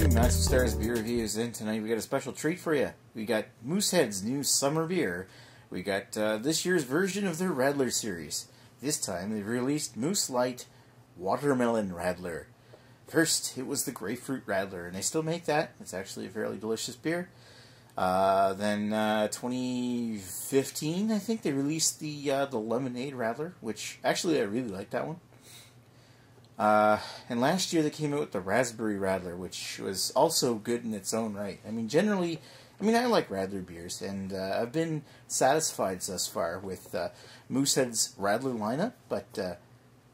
to Maxwell Starr's beer reviews, and tonight we got a special treat for you. We got Moosehead's new summer beer. We got this year's version of their Radler series. This time they've released Moose Light Watermelon Radler. First, it was the Grapefruit Radler, and they still make that. It's actually a fairly delicious beer. Then 2015, I think, they released the Lemonade Radler, which actually I really like that one. And last year they came out with the Raspberry Radler, which was also good in its own right. I mean, generally, I like Radler beers, and I've been satisfied thus far with Moosehead's Radler lineup, but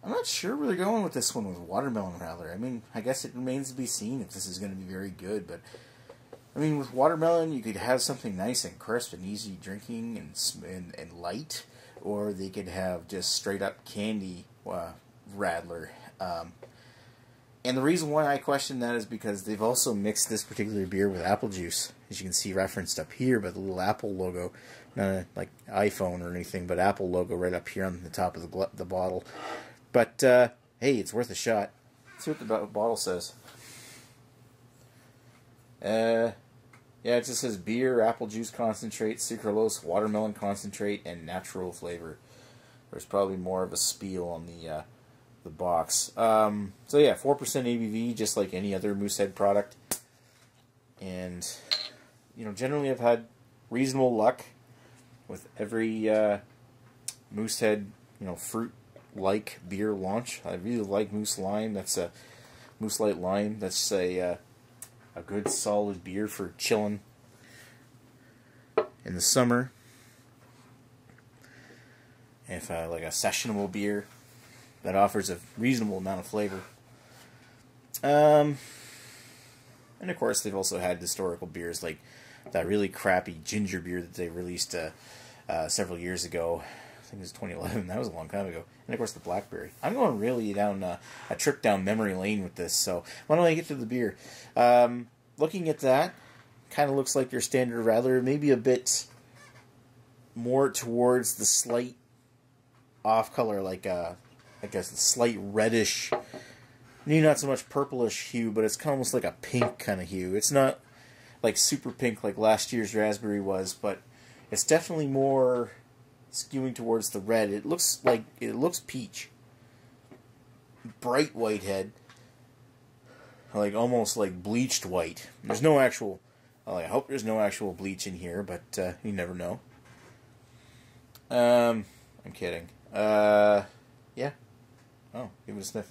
I'm not sure where they're going with this one with Watermelon Radler. I mean, I guess it remains to be seen if this is going to be very good, but I mean, with watermelon, you could have something nice and crisp and easy drinking and light, or they could have just straight up candy Radler. And the reason why I question that is because they've also mixed this particular beer with apple juice, as you can see referenced up here by the little Apple logo, not like iPhone or anything, but Apple logo right up here on the top of the bottle. But hey, it's worth a shot. Let's see what the bottle says. Yeah, it just says beer, apple juice concentrate, sucralose, watermelon concentrate, and natural flavor. There's probably more of a spiel on the box. So yeah, 4% ABV, just like any other Moosehead product. And generally I've had reasonable luck with every Moosehead fruit-like beer launch. I really like Moose Lime. That's a Moose Light Lime. That's a good solid beer for chilling in the summer. And if like a sessionable beer that offers a reasonable amount of flavor. And of course they've also had historical beers like that really crappy ginger beer that they released several years ago. I think it was 2011. That was a long time ago. And of course the blackberry. I'm going really down a trip down memory lane with this, so why don't I get to the beer? Looking at that, kind of looks like your standard Radler, maybe a bit more towards the slight off color, like a slight reddish, maybe not so much purplish hue, but it's kind of almost like a pink kind of hue. It's not like super pink like last year's raspberry was, but it's definitely more skewing towards the red. It looks peach. Bright white head. Like almost like bleached white. There's no actual, I hope there's no actual bleach in here, but you never know. I'm kidding. Yeah. Oh, give it a sniff.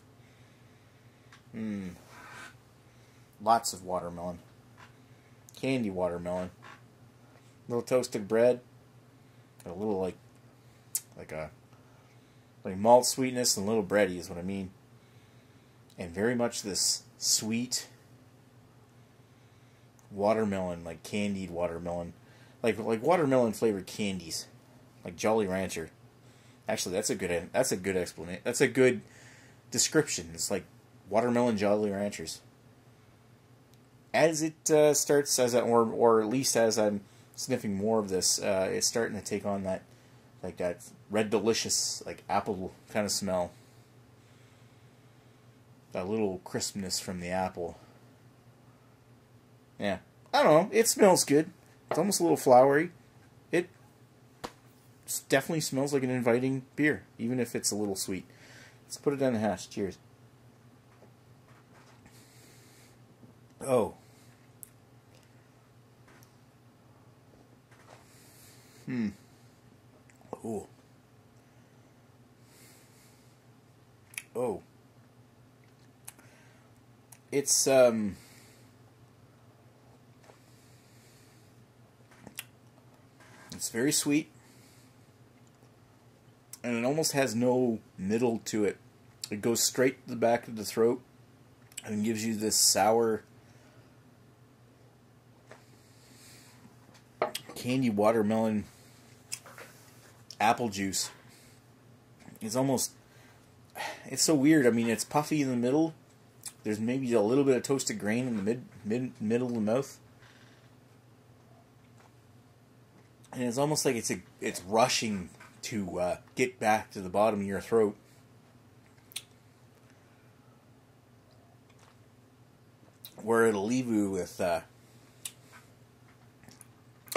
Lots of watermelon. Candy watermelon. Little toasted bread. Got a little like malt sweetness and a little bready is what I mean. And very much this sweet watermelon, like candied watermelon, like watermelon flavored candies, like Jolly Rancher. Actually, that's a good explanation. That's a good description. It's like watermelon Jolly Ranchers. As it starts, or at least as I'm sniffing more of this, it's starting to take on that red delicious like apple kind of smell. That little crispness from the apple. Yeah. I don't know. It smells good. It's almost a little flowery. It definitely smells like an inviting beer, even if it's a little sweet. Let's put it down the hatch. Cheers. Oh. Oh. Oh. It's very sweet, and it almost has no middle to it. It goes straight to the back of the throat and gives you this sour candy watermelon apple juice. It's so weird. I mean, it's puffy in the middle. There's maybe a little bit of toasted grain in the middle of the mouth. And it's almost like it's rushing to get back to the bottom of your throat. where it'll leave you with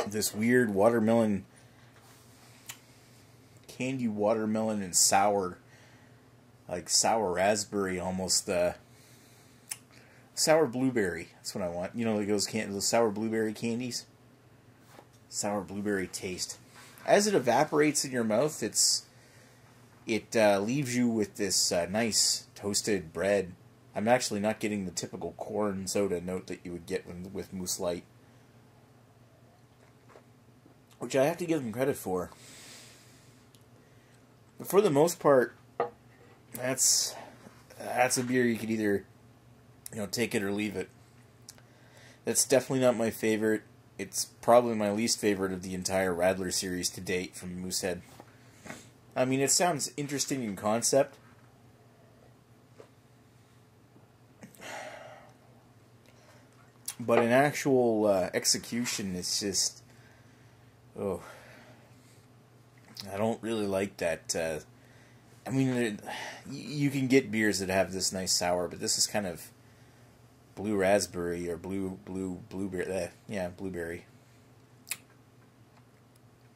this weird watermelon, candy watermelon and sour, like sour raspberry almost, sour blueberry. That's what I want. You know, like those sour blueberry candies. Sour blueberry taste. As it evaporates in your mouth, it leaves you with this nice toasted bread. I'm actually not getting the typical corn soda note that you would get with Moose Light, which I have to give them credit for. But for the most part, that's a beer you could either, you know, take it or leave it. That's definitely not my favorite. It's probably my least favorite of the entire Radler series to date from Moosehead. I mean, it sounds interesting in concept, but in actual execution, it's just, oh, I don't really like that. I mean, you can get beers that have this nice sour, but this is kind of blue raspberry or blueberry. Yeah, blueberry.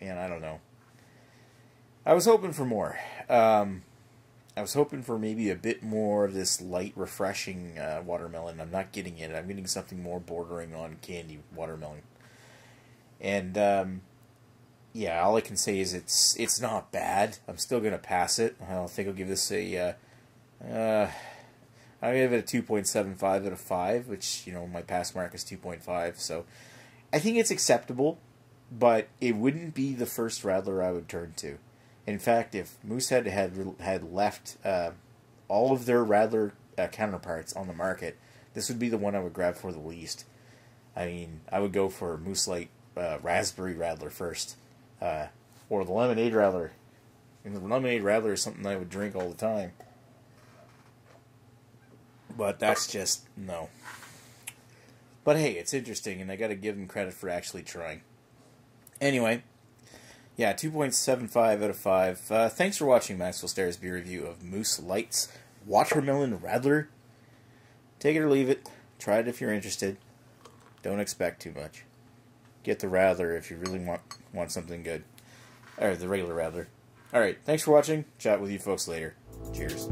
And I don't know. I was hoping for more. I was hoping for maybe a bit more of this light, refreshing watermelon. I'm not getting it. I'm getting something more bordering on candy watermelon. And yeah, all I can say is it's not bad. I'm still gonna pass it. I don't think I'll give this a. I give it a 2.75 out of 5, which, you know, my pass mark is 2.5. So I think it's acceptable, but it wouldn't be the first Radler I would turn to. In fact, if Moosehead had left all of their Radler counterparts on the market, this would be the one I would grab for the least. I mean, I would go for Moose Light Raspberry Radler first, or the Lemonade Radler. And the Lemonade Radler is something I would drink all the time. But that's just, no. But hey, it's interesting, and I gotta give them credit for actually trying. Anyway, yeah, 2.75 out of 5. Thanks for watching Maxwell Starr's beer review of Moose Light's Watermelon Radler. Take it or leave it. Try it if you're interested. Don't expect too much. Get the Radler if you really want something good. Or the regular Radler. Alright, thanks for watching. Chat with you folks later. Cheers.